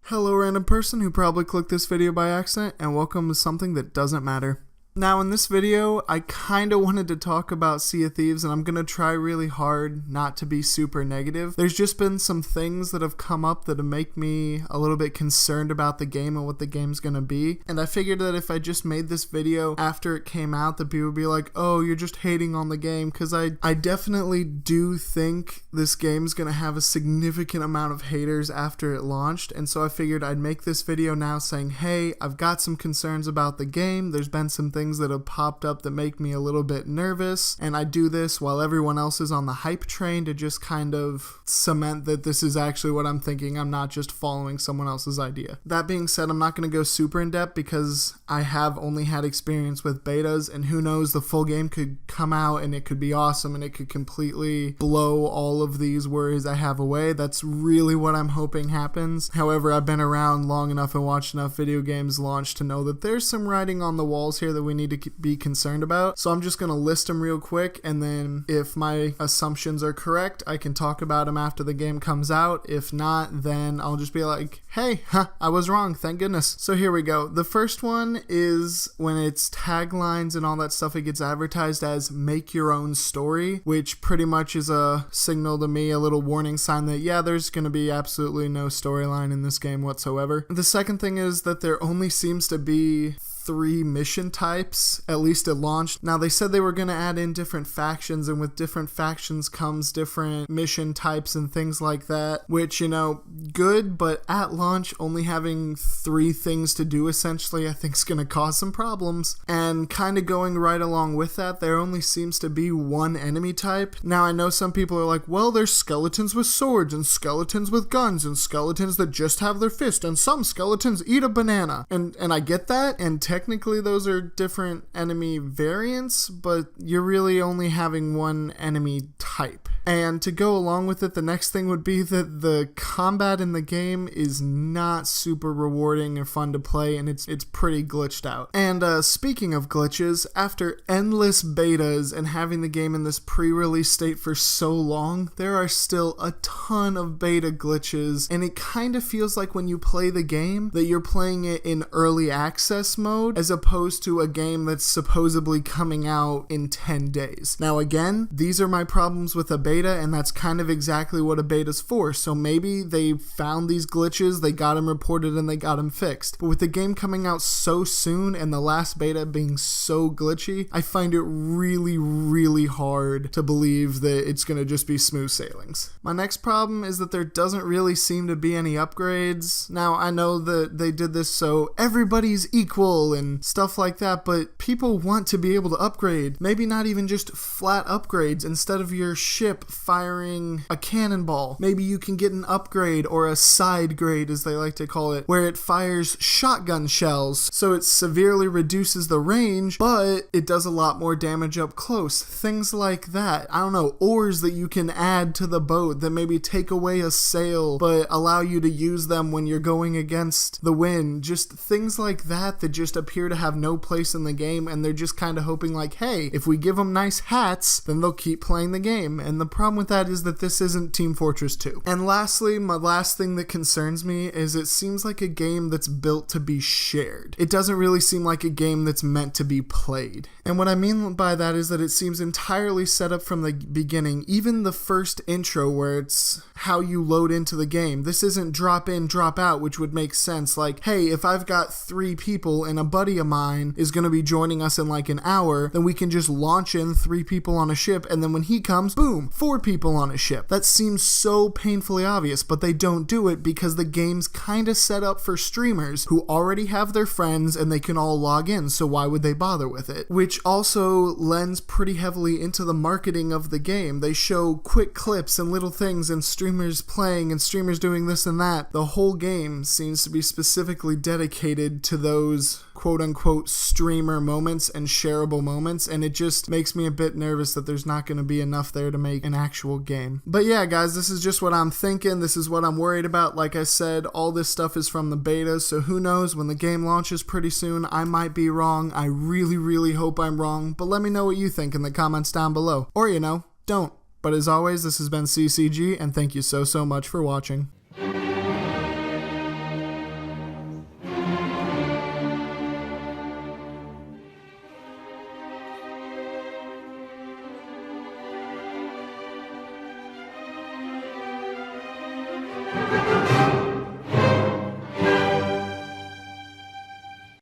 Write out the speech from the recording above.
Hello random person who probably clicked this video by accident, and welcome to something that doesn't matter. Now in this video, I kinda wanted to talk about Sea of Thieves, and I'm gonna try really hard not to be super negative. There's just been some things that have come up that make me a little bit concerned about the game and what the game's gonna be, and I figured that if I just made this video after it came out, that people would be like, oh, you're just hating on the game, because I definitely do think this game's gonna have a significant amount of haters after it launched, and so I figured I'd make this video now saying, hey, I've got some concerns about the game, there's been some things that have popped up that make me a little bit nervous, and I do this while everyone else is on the hype train to just kind of cement that this is actually what I'm thinking. I'm not just following someone else's idea. That being said, I'm not going to go super in depth because I have only had experience with betas, and who knows, the full game could come out and it could be awesome and it could completely blow all of these worries I have away. That's really what I'm hoping happens. However, I've been around long enough and watched enough video games launch to know that there's some writing on the walls here that we need to be concerned about. So I'm just going to list them real quick, and then if my assumptions are correct, I can talk about them after the game comes out. If not, then I'll just be like, hey, I was wrong, thank goodness. So here we go. The first one is when it's taglines and all that stuff, it gets advertised as make your own story, which pretty much is a signal to me, a little warning sign that yeah, there's going to be absolutely no storyline in this game whatsoever. The second thing is that there only seems to be 3 mission types, at least at launch. Now they said they were going to add in different factions, and with different factions comes different mission types and things like that, which, you know, good, but at launch only having 3 things to do essentially I think is going to cause some problems. And kind of going right along with that, there only seems to be 1 enemy type. Now I know some people are like, well, there's skeletons with swords and skeletons with guns and skeletons that just have their fist and some skeletons eat a banana, and I get that, and technically those are different enemy variants, but you're really only having 1 enemy type. And to go along with it, the next thing would be that the combat in the game is not super rewarding or fun to play, and it's pretty glitched out. And speaking of glitches, after endless betas and having the game in this pre-release state for so long, there are still a ton of beta glitches, and it kind of feels like when you play the game that you're playing it in early access mode as opposed to a game that's supposedly coming out in 10 days. Now again, these are my problems with a beta, and that's kind of exactly what a beta's for. So maybe they found these glitches, they got them reported, and they got them fixed. But with the game coming out so soon and the last beta being so glitchy, I find it really, really hard to believe that it's going to just be smooth sailings. My next problem is that there doesn't really seem to be any upgrades. Now I know that they did this so everybody's equal and stuff like that, but people want to be able to upgrade. Maybe not even just flat upgrades. Instead of your ship firing a cannonball, maybe you can get an upgrade, or a side grade as they like to call it, where it fires shotgun shells, so it severely reduces the range, but it does a lot more damage up close. Things like that. I don't know, oars that you can add to the boat that maybe take away a sail but allow you to use them when you're going against the wind. Just things like that that just appear to have no place in the game, and they're just kind of hoping like, hey, if we give them nice hats, then they'll keep playing the game. And the problem with that is that this isn't Team Fortress 2. And lastly, my last thing that concerns me is it seems like a game that's built to be shared. It doesn't really seem like a game that's meant to be played. And what I mean by that is that it seems entirely set up from the beginning. Even the first intro where it's how you load into the game. This isn't drop in, drop out, which would make sense. Like, hey, if I've got 3 people and a buddy of mine is going to be joining us in like an hour, then we can just launch in 3 people on a ship, and then when he comes, boom, 4 people on a ship. That seems so painfully obvious, but they don't do it because the game's kind of set up for streamers who already have their friends and they can all log in, so why would they bother with it? Which also lends pretty heavily into the marketing of the game. They show quick clips and little things and streamers playing and streamers doing this and that. The whole game seems to be specifically dedicated to those quote-unquote streamer moments and shareable moments, and it just makes me a bit nervous that there's not going to be enough there to make an actual game. But yeah, guys, this is just what I'm thinking. This is what I'm worried about. Like I said, all this stuff is from the beta, so who knows, when the game launches pretty soon, I might be wrong. I really, really hope I'm wrong, but let me know what you think in the comments down below. Or, you know, don't. But as always, this has been CCG, and thank you so much for watching.